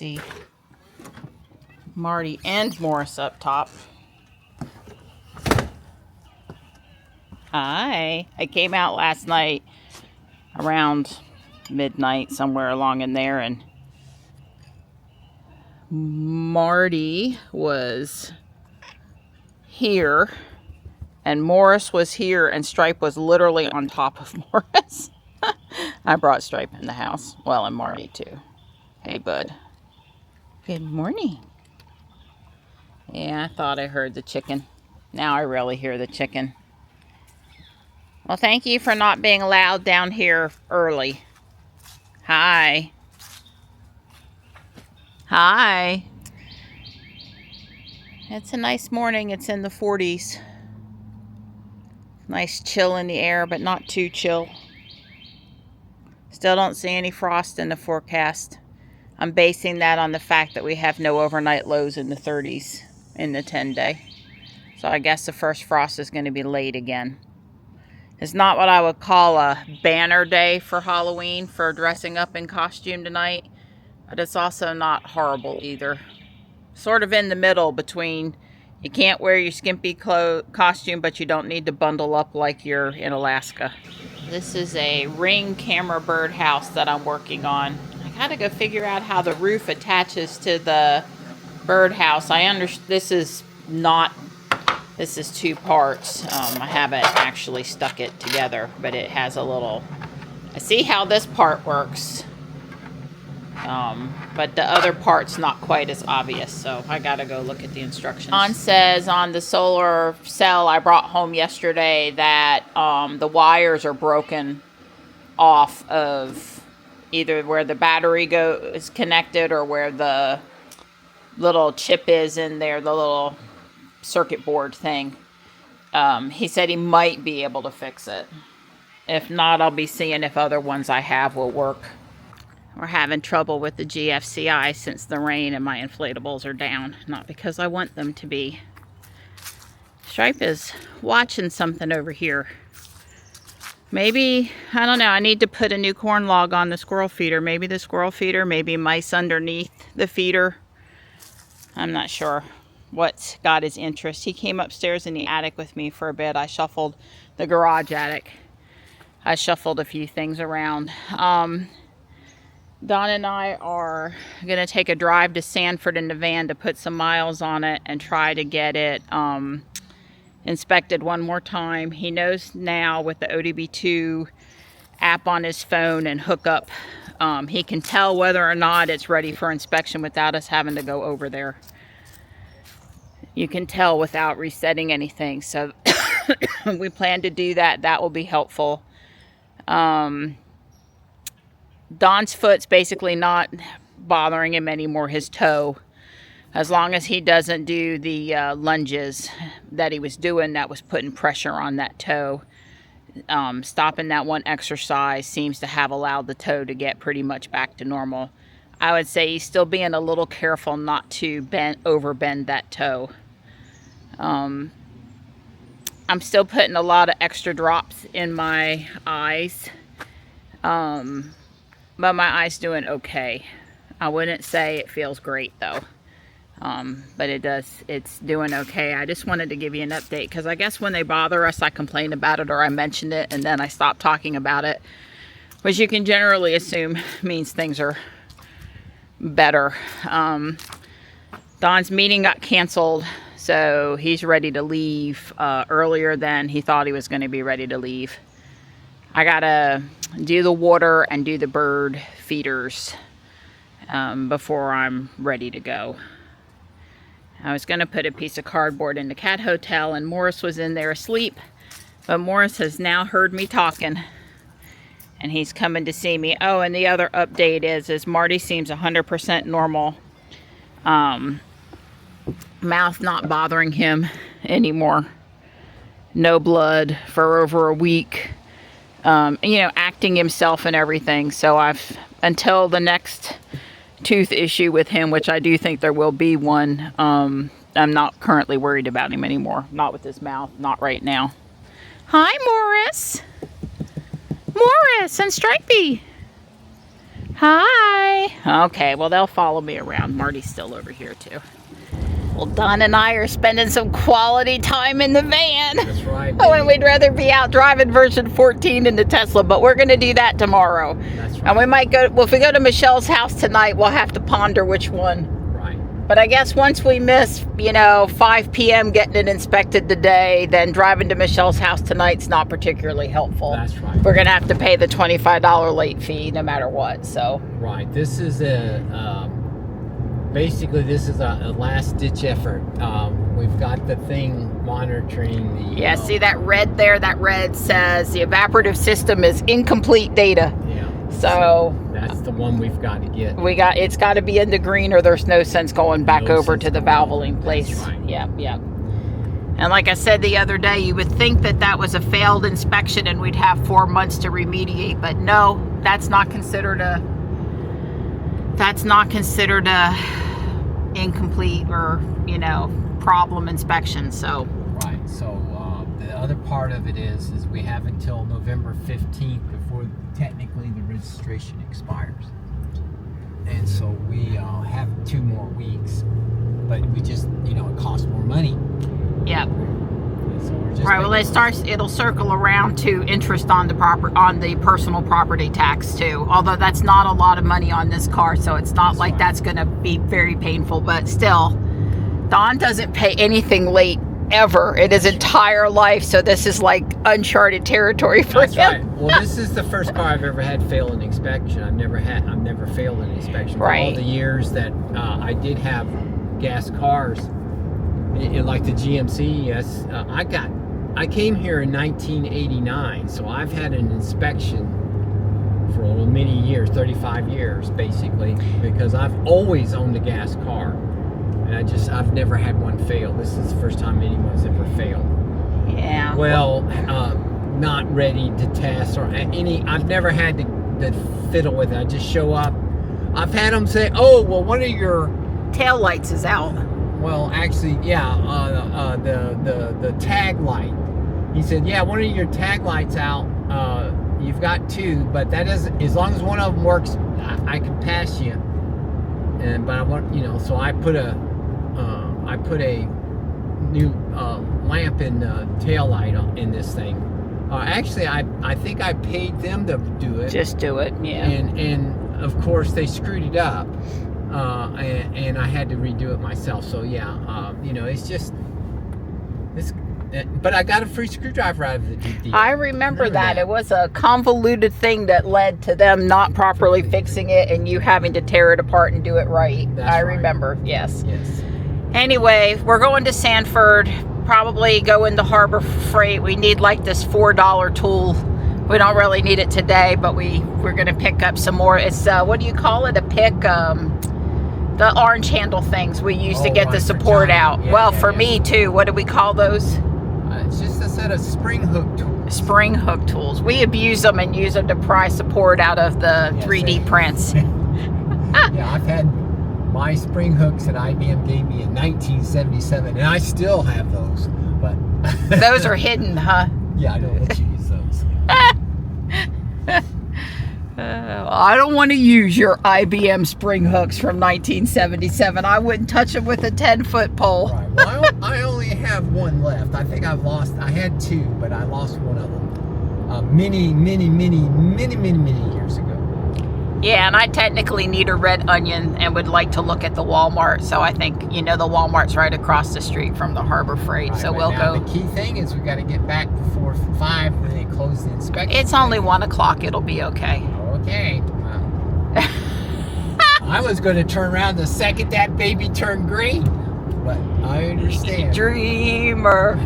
see Marty and Morris up top. Hi. I came out last night around midnight, somewhere along in there, and Marty was here and Morris was here, and Stripe was literally on top of Morris. I brought Stripe in the house. Well, and Marty too. Hey, bud. Good morning. Yeah, I thought I heard the chicken. Now I really hear the chicken. Well, thank you for not being loud down here early. Hi. Hi. It's a nice morning. It's in the 40s. Nice chill in the air, but not too chill. Still don't see any frost in the forecast. I'm basing that on the fact that we have no overnight lows in the 30s in the 10-day. So I guess the first frost is going to be late again. It's not what I would call a banner day for Halloween for dressing up in costume tonight, but it's also not horrible either. Sort of in the middle between you can't wear your skimpy costume, but you don't need to bundle up like you're in Alaska. This is a ring camera birdhouse that I'm working on. I gotta go figure out how the roof attaches to the birdhouse. I understand this is two parts. I haven't actually stuck it together, but it has a little, I see how this part works. But the other part's not quite as obvious, so I gotta go look at the instructions. John says on the solar cell I brought home yesterday that the wires are broken off of either where the battery is connected or where the little chip is in there, the little circuit board thing. He said he might be able to fix it. If not, I'll be seeing if other ones I have will work. We're having trouble with the GFCI since the rain and my inflatables are down. Not because I want them to be. Stripe is watching something over here. Maybe, I don't know, I need to put a new corn log on the squirrel feeder. Maybe the squirrel feeder, maybe mice underneath the feeder. I'm not sure what's got his interest. He came upstairs in the attic with me for a bit. I shuffled the garage attic. I shuffled a few things around. Don and I are going to take a drive to Sanford in the van to put some miles on it and try to get it inspected one more time. He knows now with the ODB2 app on his phone and hookup, he can tell whether or not it's ready for inspection without us having to go over there. You can tell without resetting anything. So we plan to do that. That will be helpful. Don's foot's basically not bothering him anymore, his toe. As long as he doesn't do the lunges that he was doing that was putting pressure on that toe. Stopping that one exercise seems to have allowed the toe to get pretty much back to normal. I would say he's still being a little careful not to overbend that toe. I'm still putting a lot of extra drops in my eyes. But my eye's doing okay. I wouldn't say it feels great though. But it's doing okay. I just wanted to give you an update because I guess when they bother us, I complain about it or I mentioned it and then I stop talking about it, which you can generally assume means things are better. Don's meeting got canceled, so he's ready to leave earlier than he thought he was going to be ready to leave. I gotta do the water and do the bird feeders before I'm ready to go. I was gonna put a piece of cardboard in the cat hotel and Morris was in there asleep, but Morris has now heard me talking and he's coming to see me. Oh, and the other update is Marty seems 100% normal. Mouth not bothering him anymore. No blood for over a week. Acting himself and everything. So until the next tooth issue with him, which I do think there will be one, I'm not currently worried about him anymore. Not with his mouth, not right now. Hi, Morris. Morris and Stripey. Hi. Okay, well, they'll follow me around. Marty's still over here, too. Well, Don and I are spending some quality time in the van. That's right. When we'd rather be out driving version 14 in the Tesla, but we're going to do that tomorrow. That's right. And we might go, well, if we go to Michelle's house tonight, we'll have to ponder which one. Right. But I guess once we miss, 5 p.m. getting it inspected today, then driving to Michelle's house tonight's not particularly helpful. That's right. We're going to have to pay the $25 late fee no matter what, so. Right. This is basically, this is a last-ditch effort. We've got the thing monitoring the... Yeah, see that red there? That red says the evaporative system is incomplete data. Yeah. So that's the one we've got to get. It's got to be in the green, or there's no sense going back over to the valvoline place. That's right. Yeah. And like I said the other day, you would think that was a failed inspection and we'd have 4 months to remediate, but no, that's not considered a incomplete or problem inspection. So right. So the other part of it is we have until November 15th before technically the registration expires, and so we have 2 more weeks, but we just it costs more money. yeah. So we're just Right. Well, it'll circle around to interest on the personal property tax too. Although that's not a lot of money on this car, so it's not like that's going to be very painful. But still, Don doesn't pay anything late ever in his entire life, so this is like uncharted territory for him. That's right. Well, this is the first car I've ever had fail an inspection. I've never failed an inspection. Right. For all the years that I did have gas cars, like the GMC. Yes, I came here in 1989, so I've had an inspection for many years, 35 years basically, because I've always owned a gas car, and I've never had one fail. This is the first time anyone's ever failed. Yeah. Well, not ready to test or any. I've never had to fiddle with it. I just show up. I've had them say, "Oh, well, one of your tail lights is out." Well, actually, yeah, the tag light. He said, yeah, one of your tag lights out. You've got 2, but that doesn't. As long as one of them works, I can pass you. But I want, so I put a new lamp in the tail light in this thing. Actually, I think I paid them to do it. Just do it, yeah. And of course they screwed it up. And I had to redo it myself. So yeah, it's just this. But I got a free screwdriver out of the deal. I remember that. It was a convoluted thing that led to them not properly fixing it and you having to tear it apart and do it right. I remember, yes. Yes. Anyway, we're going to Sanford. Probably go into Harbor Freight. We need like this $4 tool. We don't really need it today, but we're going to pick up some more. It's what do you call it? A pick. The orange handle things we use to get the support out. Yeah, for me too. What do we call those? It's just a set of spring hook tools. Spring hook tools. We abuse them and use them to pry support out of the 3D prints. Yeah, I've had my spring hooks that IBM gave me in 1977, and I still have those. But those are hidden, huh? Yeah, I don't let you use those. I don't want to use your IBM spring hooks from 1977. I wouldn't touch them with a 10-foot pole. Right. Well, I only have one left. I think I had 2, but I lost one of them many years ago. Yeah, and I technically need a red onion and would like to look at the Walmart. So I think, the Walmart's right across the street from the Harbor Freight. Right, so we'll go. The key thing is we got to get back before 5 when they close the inspection. It's only 1 o'clock. It'll be okay. Okay. I was going to turn around the second that baby turned green, but I understand. Dreamer.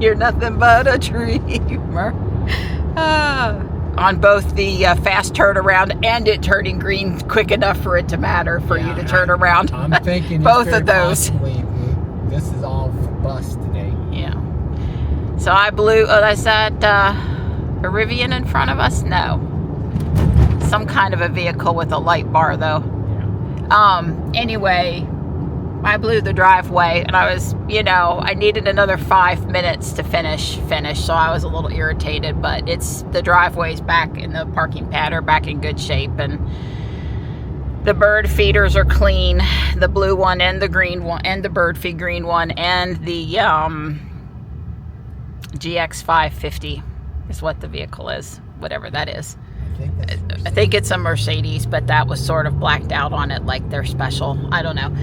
You're nothing but a dreamer. On both the fast turnaround and it turning green quick enough for it to matter for you to turn around. I'm thinking both of those. This is all for bust today. Yeah. So I blew. Oh, that's that a Rivian in front of us? No. Some kind of a vehicle with a light bar though. Yeah. Anyway, I blew the driveway and I was, I needed another 5 minutes to finish, so I was a little irritated, but the driveway's back in the parking pad are back in good shape, and The bird feeders are clean. The blue one and the green one and the bird feed green one and the GX550 is what the vehicle is, whatever that is. I think it's a Mercedes, but that was sort of blacked out on it like they're special. I don't know.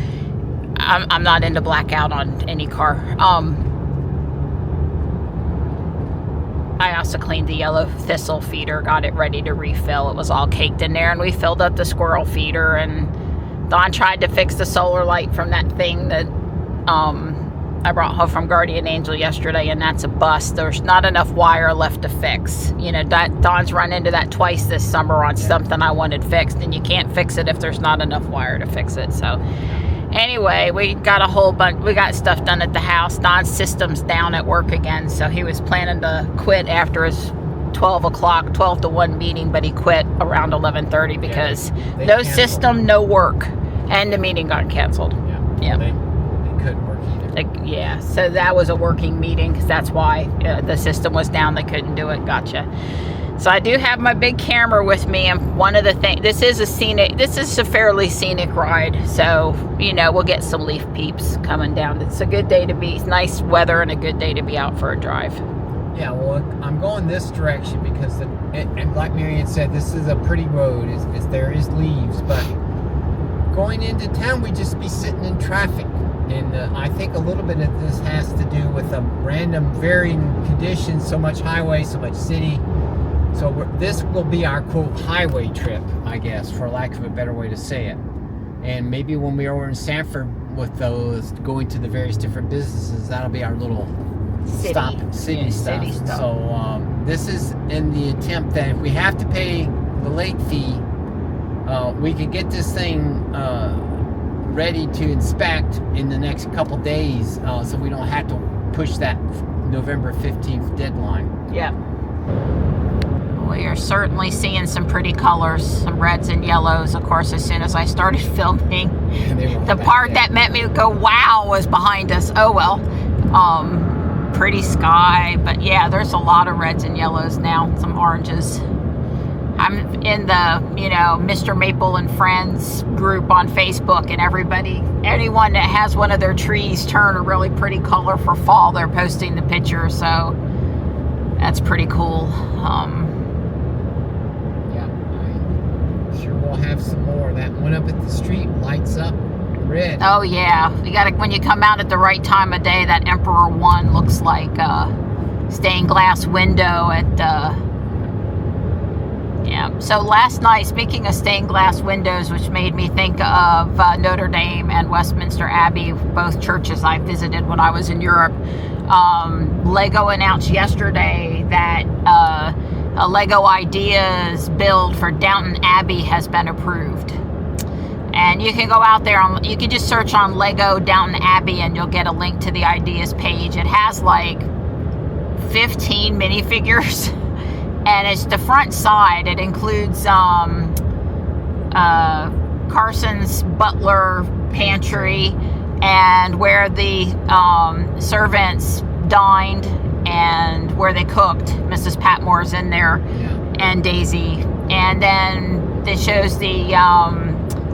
I'm not into blackout on any car. I also cleaned the yellow thistle feeder, got it ready to refill. It was all caked in there, and we filled up the squirrel feeder, and Don tried to fix the solar light from that thing that I brought home from Guardian Angel yesterday, and that's a bust. There's not enough wire left to fix. You know, Don's run into that twice this summer on something I wanted fixed, and you can't fix it if there's not enough wire to fix it. So anyway, we got a whole bunch, we got stuff done at the house. Don's system's down at work again, so he was planning to quit after his 12 to 1 meeting, but he quit around 11:30 because no system, no work, and the meeting got canceled. Yeah. They couldn't work either. Yeah, so that was a working meeting, because that's why the system was down. They couldn't do it. Gotcha. So I do have my big camera with me, and one of the things, this is a fairly scenic ride, so, you know, we'll get some leaf peeps coming down. It's a good day to be, it's nice weather and a good day to be out for a drive. Yeah, well, I'm going this direction because, and like Marion said, this is a pretty road, there is leaves, but going into town, we just be sitting in traffic. And I think a little bit of this has to do with random varying conditions, so much highway, so much city. So this will be our, quote, highway trip, I guess, for lack of a better way to say it. And maybe when we're over in Sanford with those, going to the various different businesses, that'll be our little city stuff. So this is in the attempt that if we have to pay the late fee, we can get this thing ready to inspect in the next couple days, so we don't have to push that November 15th deadline. Yeah. We are certainly seeing some pretty colors, some reds and yellows. Of course, as soon as I started filming, the part that made me go wow was behind us. Oh well. Pretty sky, but yeah, there's a lot of reds and yellows now, some oranges. I'm in the, you know, Mr. Maple and Friends group on Facebook, and anyone that has one of their trees turn a really pretty color for fall, they're posting the picture, so that's pretty cool. Yeah, I'm sure we'll have some more. That one up at the street lights up red. Oh yeah, you gotta, when you come out at the right time of day, that Emperor One looks like a stained glass window at yeah. So last night, speaking of stained glass windows, which made me think of Notre Dame and Westminster Abbey, both churches I visited when I was in Europe. Lego announced yesterday that a Lego Ideas build for Downton Abbey has been approved. And you can go out there, you can just search on Lego Downton Abbey and you'll get a link to the Ideas page. It has like 15 minifigures. And it's the front side. It includes Carson's butler pantry and where the servants dined and where they cooked. Mrs. Patmore's in there, and Daisy. And then it shows the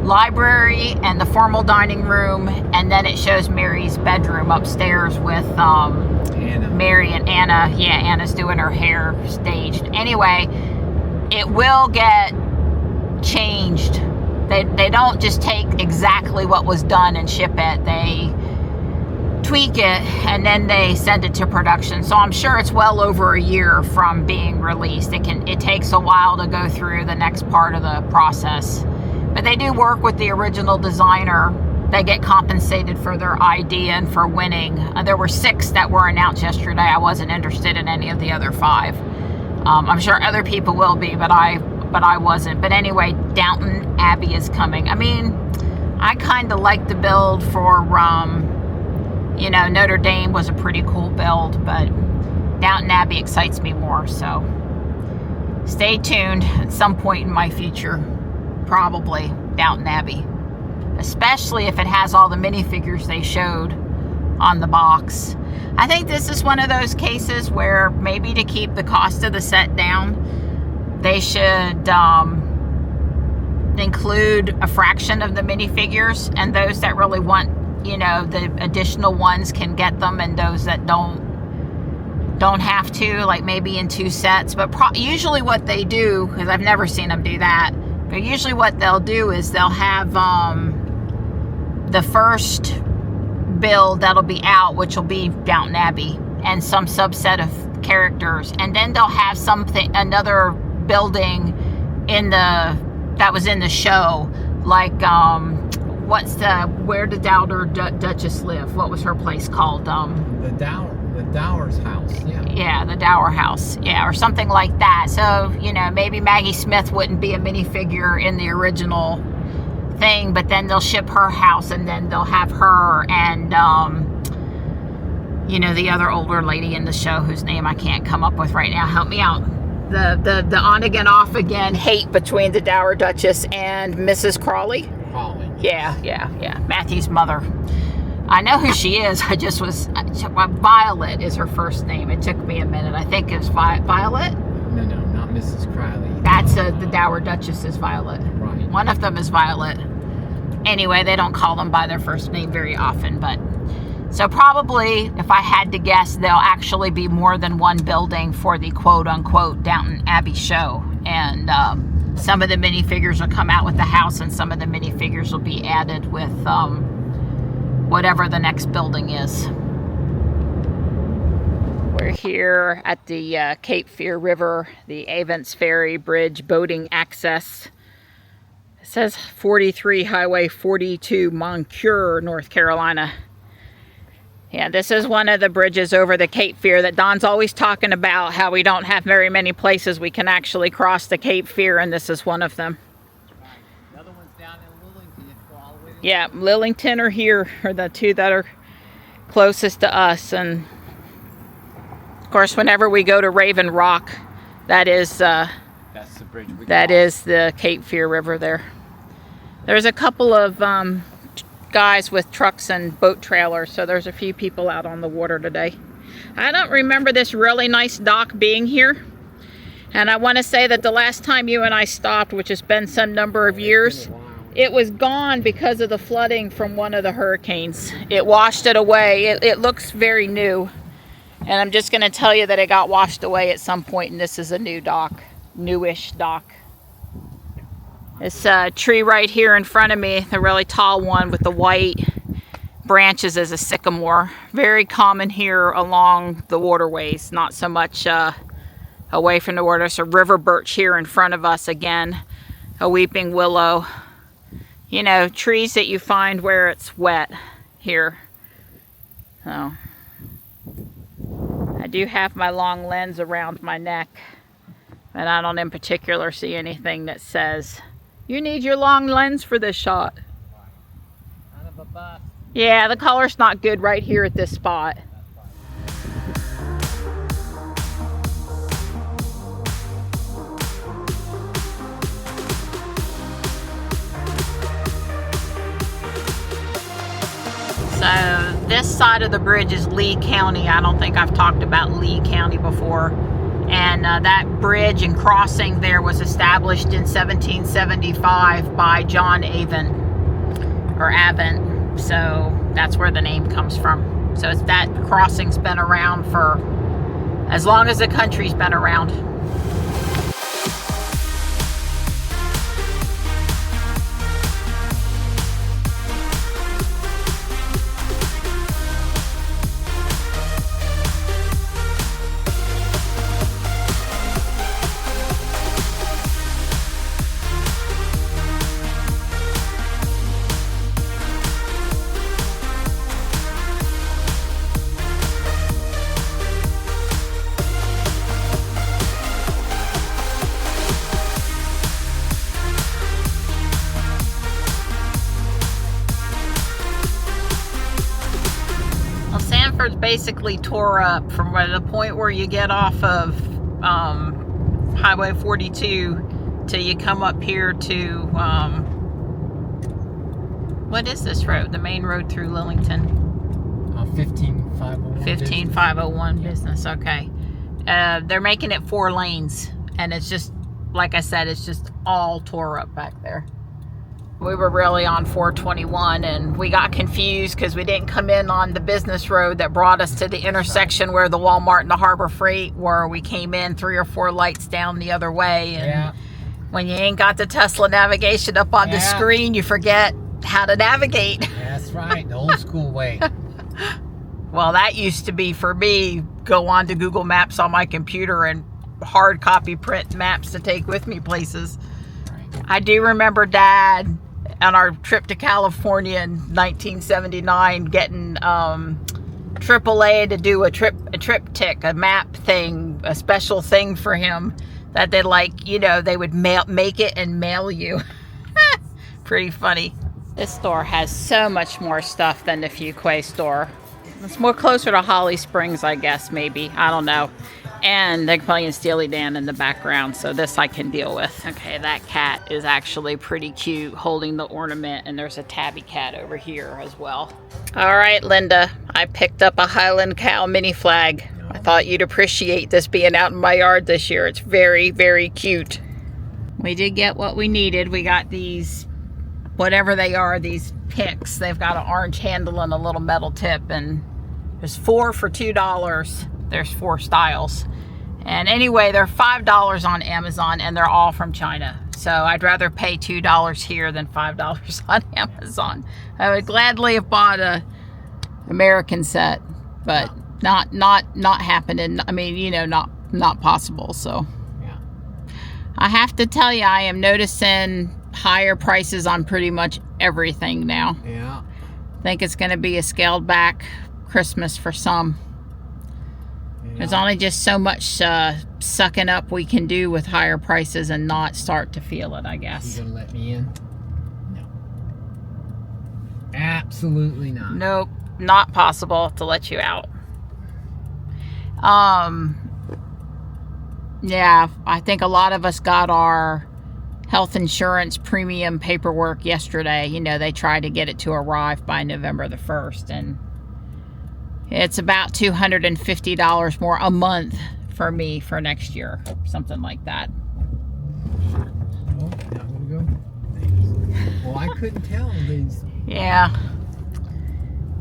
library and the formal dining room, and then it shows Mary's bedroom upstairs with Anna. Mary and Anna. Yeah, Anna's doing her hair staged. Anyway, it will get changed. They don't just take exactly what was done and ship it. They tweak it and then they send it to production. So I'm sure it's well over a year from being released. It takes a while to go through the next part of the process. But they do work with the original designer. They get compensated for their idea and for winning. There were 6 that were announced yesterday. I wasn't interested in any of the other 5. I'm sure other people will be, but I wasn't. But anyway, Downton Abbey is coming. I mean, I kind of like the build for, you know, Notre Dame was a pretty cool build, but Downton Abbey excites me more. So stay tuned at some point in my future. Probably Downton Abbey. Especially if it has all the minifigures they showed on the box. I think this is one of those cases where maybe to keep the cost of the set down, they should include a fraction of the minifigures, and those that really want, you know, the additional ones can get them, and those that don't have to, like maybe in 2 sets. But usually what they do, because I've never seen them do that, but usually what they'll do is they'll have the first build that'll be out, which will be Downton Abbey and some subset of characters, and then they'll have another building that was in the show, like where did Dowager Duchess live? What was her place called? The Dower's house. Yeah, the Dower house. Yeah, or something like that. So, you know, maybe Maggie Smith wouldn't be a minifigure in the original thing, but then they'll ship her house, and then they'll have her and you know, the other older lady in the show whose name I can't come up with right now. Help me out. The on again off again hate between the Dower Duchess and Mrs. Crawley. Yeah. Matthew's mother. I know who she is. Violet is her first name. It took me a minute. I think it's Violet. No, not Mrs. Crawley. That's the Dower Duchess is Violet. Right. One of them is Violet. Anyway, they don't call them by their first name very often, but so probably, if I had to guess, there'll actually be more than one building for the quote-unquote Downton Abbey show. And some of the minifigures will come out with the house, and some of the minifigures will be added with whatever the next building is. We're here at the Cape Fear River, the Avance Ferry Bridge boating access. It says 43 Highway 42, Moncure, North Carolina. Yeah, this is one of the bridges over the Cape Fear that Don's always talking about, how we don't have very many places we can actually cross the Cape Fear, and this is one of them. The other one's down in Lillington. Yeah, Lillington or here are the two that are closest to us. And of course, whenever we go to Raven Rock, that's the bridge. That is the Cape Fear River there. There's a couple of guys with trucks and boat trailers, so there's a few people out on the water today. I don't remember this really nice dock being here, and I want to say that the last time you and I stopped, which has been some number of years, it was gone because of the flooding from one of the hurricanes. It washed it away. It looks very new, and I'm just going to tell you that it got washed away at some point, and this is a new dock, newish dock. This tree right here in front of me, the really tall one with the white branches, is a sycamore. Very common here along the waterways, not so much away from the water. There's a river birch here in front of us again, a weeping willow. You know, trees that you find where it's wet here. So, I do have my long lens around my neck, and I don't in particular see anything that says, you need your long lens for this shot. Kind of a bust. Yeah, the color's not good right here at this spot. So this side of the bridge is Lee County. I don't think I've talked about Lee County before. And that bridge and crossing there was established in 1775 by John Avent, or Avent. So that's where the name comes from. So it's that crossing's been around for as long as the country's been around. Basically tore up from the point where you get off of Highway 42 till you come up here to what is this road? The main road through Lillington. 15501. 15501 business. Okay. They're making it 4 lanes, and it's just, like I said, it's just all tore up back there. We were really on 421, and we got confused because we didn't come in on the business road that brought us to the intersection where the Walmart and the Harbor Freight were. We came in 3 or 4 lights down the other way, and when you ain't got the Tesla navigation up on the screen, you forget how to navigate. That's right, the old school way. Well, that used to be for me, go on to Google Maps on my computer and hard copy print maps to take with me places. Right. I do remember Dad on our trip to California in 1979 getting AAA to do a triptych, a map thing, a special thing for him that they they would make it and mail you. Pretty funny. This store has so much more stuff than the Fuquay store. It's more closer to Holly Springs, I guess, maybe. I don't know. And they're playing Steely Dan in the background, so this I can deal with. Okay, that cat is actually pretty cute, holding the ornament, and there's a tabby cat over here as well. All right, Linda, I picked up a Highland Cow mini flag. I thought you'd appreciate this being out in my yard this year. It's very, very cute. We did get what we needed. We got these, whatever they are, these picks. They've got an orange handle and a little metal tip, and there's 4 for $2. There's 4 styles. And anyway, they're $5 on Amazon, and they're all from China. So I'd rather pay $2 here than $5 on Amazon. I would gladly have bought a American set, but not happening. I mean, not possible. So yeah. I have to tell you, I am noticing higher prices on pretty much everything now. Yeah. I think it's going to be a scaled back Christmas for some. There's only just so much sucking up we can do with higher prices and not start to feel it, I guess. You gonna let me in? No. Absolutely not. Nope, not possible to let you out. Yeah, I think a lot of us got our health insurance premium paperwork yesterday. They tried to get it to arrive by November the 1st, and it's about $250 more a month for me for next year, something like that. Oh, now I'm gonna go. Well, I couldn't tell these. Yeah.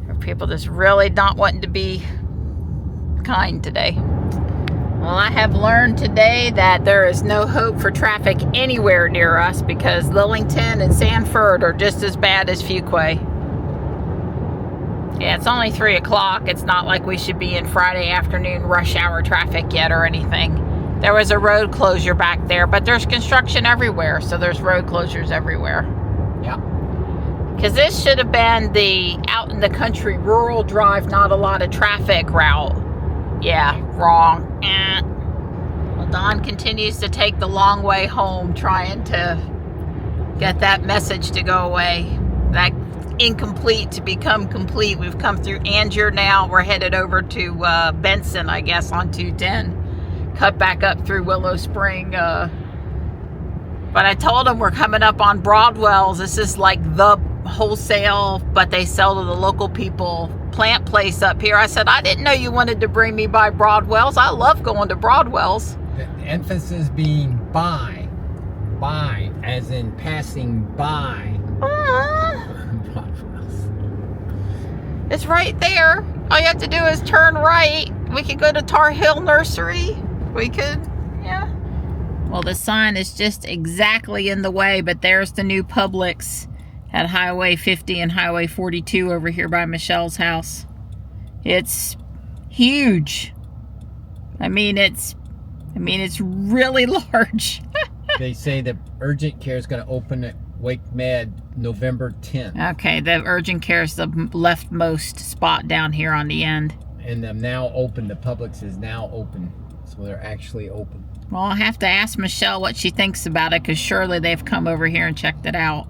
There are people just really not wanting to be kind today. Well, I have learned today that there is no hope for traffic anywhere near us because Lillington and Sanford are just as bad as Fuquay. Yeah, it's only 3 o'clock. It's not like we should be in Friday afternoon rush hour traffic yet or anything. There was a road closure back there, but there's construction everywhere, so there's road closures everywhere. Yeah. Because this should have been the out in the country rural drive, not a lot of traffic route. Yeah, wrong. Well, Don continues to take the long way home trying to get that message to go away. That incomplete to become complete. We've come through Angier now. We're headed over to Benson, I guess, on 210. Cut back up through Willow Spring. But I told him we're coming up on Broadwell's. This is like the wholesale, but they sell to the local people plant place up here. I said, I didn't know you wanted to bring me by Broadwell's. I love going to Broadwell's. The emphasis being by, as in passing by. It's right there. All you have to do is turn right. We could go to Tar Hill Nursery. We could, yeah. Well, the sign is just exactly in the way, but there's the new Publix at Highway 50 and Highway 42 over here by Michelle's house. It's huge. I mean, it's really large. They say the urgent care is going to open at Wake Med November 10th. Okay, the urgent care is the leftmost spot down here on the end. And they're now open. The Publix is now open. So they're actually open. Well, I'll have to ask Michelle what she thinks about it, because surely they've come over here and checked it out.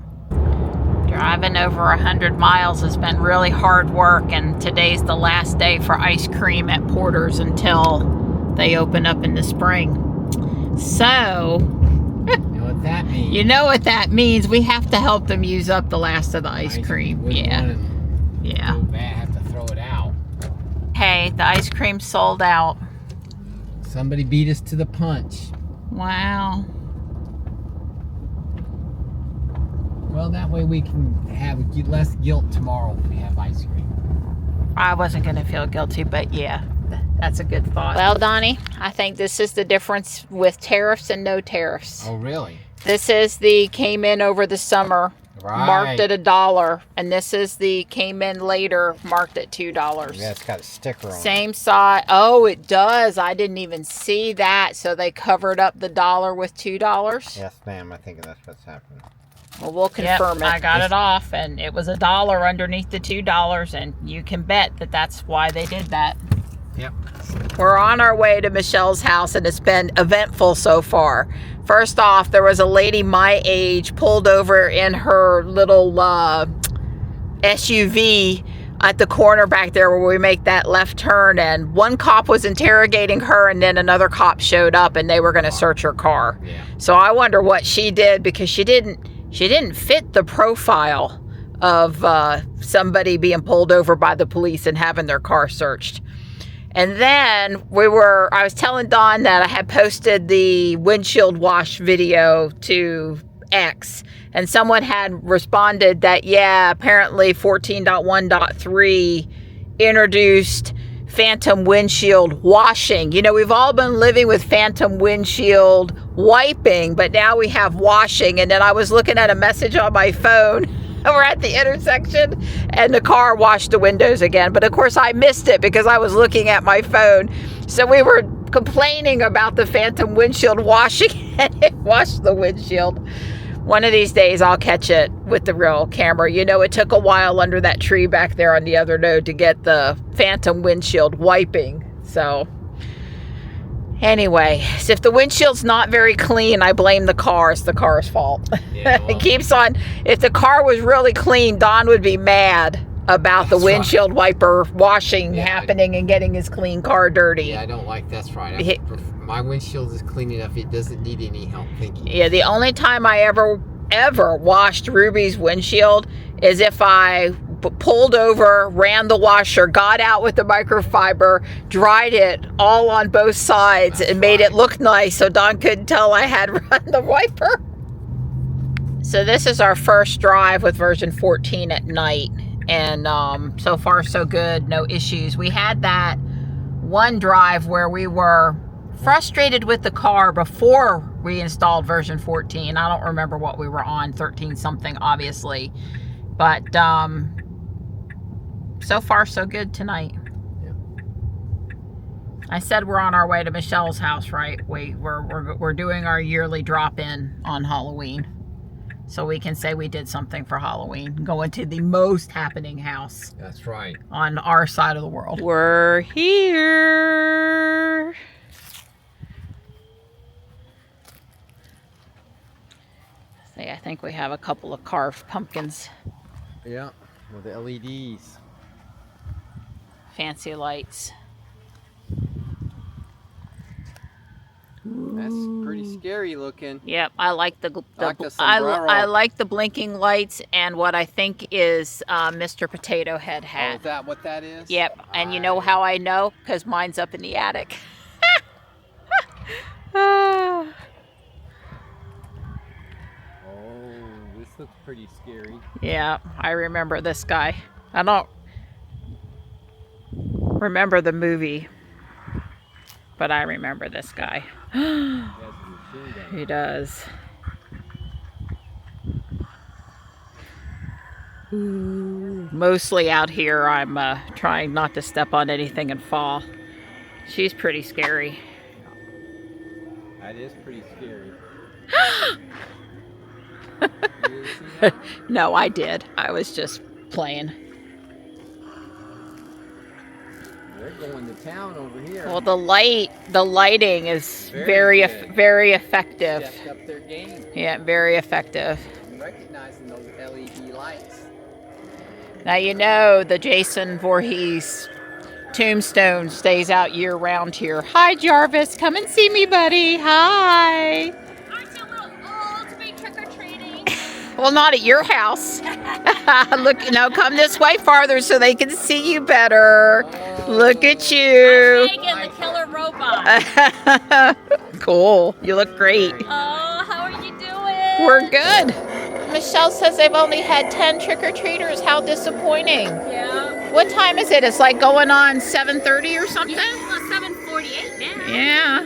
Driving over 100 miles has been really hard work, and today's the last day for ice cream at Porter's until they open up in the spring. So, you know what that means? You know what that means. We have to help them use up the last of the ice cream. Yeah. Yeah. I have to throw it out. Hey, the ice cream sold out. Somebody beat us to the punch. Wow. Well, that way we can have less guilt tomorrow if we have ice cream. I wasn't going to feel guilty, but yeah, that's a good thought. Well, Donnie, I think this is the difference with tariffs and no tariffs. Oh, really? This is the came in over the summer, marked at $1, and this is the came in later, marked at $2. Yeah, it's got a sticker on it. Same size. Oh, it does. I didn't even see that. So they covered up the $1 with $2. Yes, ma'am. I think that's what's happening. Well, we'll confirm it. I got it off, and it was $1 underneath the $2, and you can bet that that's why they did that. Yep. We're on our way to Michelle's house, and it's been eventful so far. First off, there was a lady my age pulled over in her little SUV at the corner back there where we make that left turn, and one cop was interrogating her, and then another cop showed up, and they were going to search her car. Yeah. So I wonder what she did, because she didn't fit the profile of somebody being pulled over by the police and having their car searched. And then I was telling Dawn that I had posted the windshield wash video to X, and someone had responded that, yeah, apparently 14.1.3 introduced phantom windshield washing. You know, we've all been living with phantom windshield wiping, but now we have washing. And then I was looking at a message on my phone. We're at the intersection, and the car washed the windows again. But of course I missed it because I was looking at my phone. So we were complaining about the phantom windshield washing, and it washed the windshield. One of these days I'll catch it with the real camera. You know, it took a while under that tree back there on the other node to get the phantom windshield wiping. So anyway, so if the windshield's not very clean, I blame the car. It's the car's fault. Yeah, well. It keeps on. If the car was really clean, Don would be mad about the windshield wiper washing happening and getting his clean car dirty. Yeah, I don't like that's right. My windshield is clean enough. It doesn't need any help. Thank you. Yeah, the only time I ever washed Ruby's windshield is if I pulled over, ran the washer, got out with the microfiber, dried it all on both sides, and made it look nice so Don couldn't tell I had run the wiper. So this is our first drive with version 14 at night, and so far so good, no issues. We had that one drive where we were frustrated with the car before we installed version 14. I don't remember what we were on, 13 something obviously, but so far so good tonight. Yeah. I said we're on our way to Michelle's house, right? We're doing our yearly drop-in on Halloween, so we can say we did something for Halloween, going to the most happening house. That's right. On our side of the world. We're here. See, I think we have a couple of carved pumpkins. Yeah, with the LEDs. Fancy lights. That's pretty scary looking. Yep, I like the I like the blinking lights and what I think is Mr. Potato Head hat. Oh, is that what that is? Yep, and you know how I know? Because mine's up in the attic. Oh, this looks pretty scary. Yeah, I remember this guy. I don't remember the movie, but I remember this guy. He does. Ooh. Mostly out here, I'm trying not to step on anything and fall. She's pretty scary. That is pretty scary. No, I did. I was just playing. They're going to town over here. Well, the lighting is very effective. Stepped up their game. Yeah, very effective. I'm recognizing those LED lights. Now you know the Jason Voorhees tombstone stays out year round here. Hi, Jarvis. Come and see me, buddy. Hi. Aren't you a little old to be trick-or-treating? Well, not at your house. Look, come this way farther so they can see you better. Look at you. Megan, the killer robot. Cool. You look great. Oh, how are you doing? We're good. Michelle says they've only had 10 trick-or-treaters. How disappointing. Yeah. What time is it? It's like going on 7:30 or something? Well, 7:48 now. Yeah.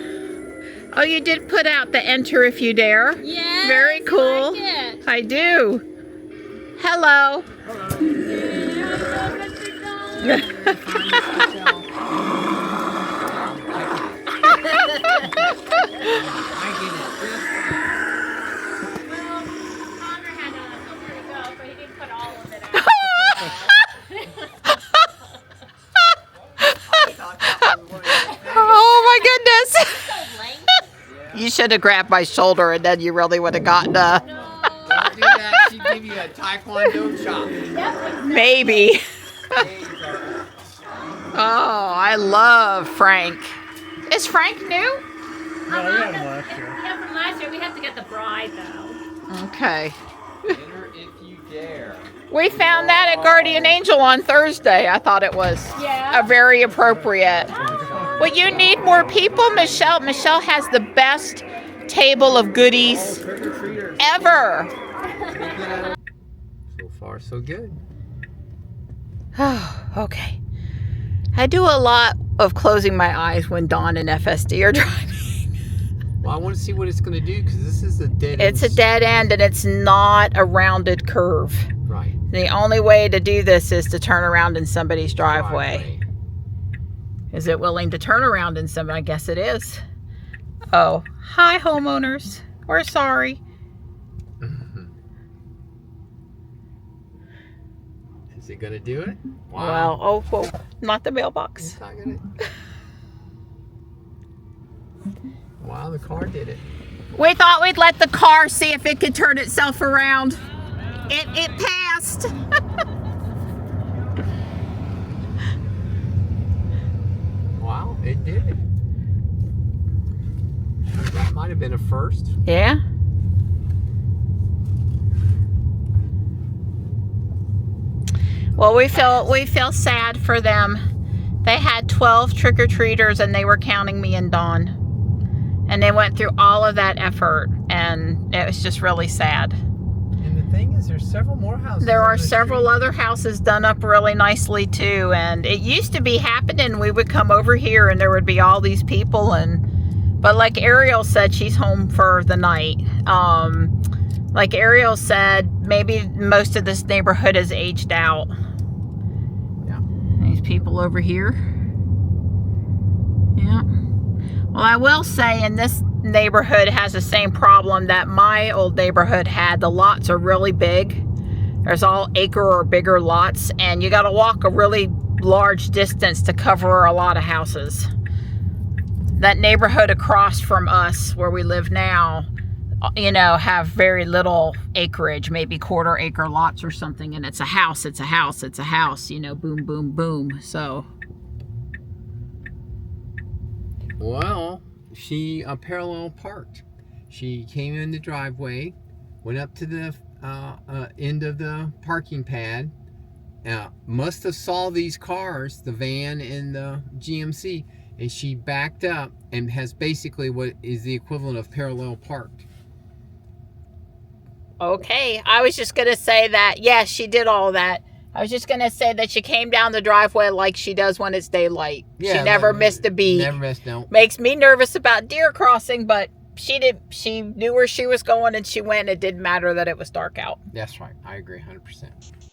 Oh, you did put out the enter if you dare. Yeah. Very cool. Like it. I do. Hello. Oh my goodness. You should have grabbed my shoulder and then you really would have gotten Don't do that. She'd give you a taekwondo chop. maybe. Oh, I love Frank. Is Frank new? Yeah, from last year. We have to get the bride though. Okay. Enter if you dare. We found that at Guardian Angel on Thursday. I thought it was a very appropriate. Well, you need more people, Michelle. Michelle has the best table of goodies ever. So far, so good. Oh, okay. I do a lot of closing my eyes when Dawn and FSD are driving. Well, I want to see what it's going to do because this is a dead end. It's a dead end and it's not a rounded curve. Right. The only way to do this is to turn around in somebody's driveway. Is it willing to turn around in some? I guess it is. Oh, hi homeowners. We're sorry. Is it going to do it? Wow. Well, oh, whoa, not the mailbox. It's not going to. Wow, the car did it. We thought we'd let the car see if it could turn itself around. It passed. Wow, it did it. That might have been a first. Yeah. Well, we feel sad for them. They had 12 trick-or-treaters and they were counting me and Dawn. And they went through all of that effort and it was just really sad. And the thing is, there's several more houses. There on are the several street. other houses done up really nicely too, and it used to be happening. We would come over here and there would be all these people, but like Ariel said, she's home for the night. Like Ariel said, maybe most of this neighborhood is aged out. Yeah. These people over here. Yeah. Well, I will say in this neighborhood has the same problem that my old neighborhood had. The lots are really big. There's all acre or bigger lots, and you got to walk a really large distance to cover a lot of houses. That neighborhood across from us where we live now, you know, have very little acreage, maybe quarter-acre lots or something, and it's a house, it's a house, it's a house, you know, boom, boom, boom. So Well, she parallel parked. She came in the driveway, went up to the end of the parking pad. Must have saw these cars, the van and the GMC, and she backed up and has basically what is the equivalent of parallel parked. okay, I was just going to say that, yes, she did all that. I was just going to say that she came down the driveway like she does when it's daylight. Yeah, she never missed a beat. Never missed, no. Makes me nervous about deer crossing, but she knew where she was going and she went. It didn't matter that it was dark out. That's right. I agree 100%.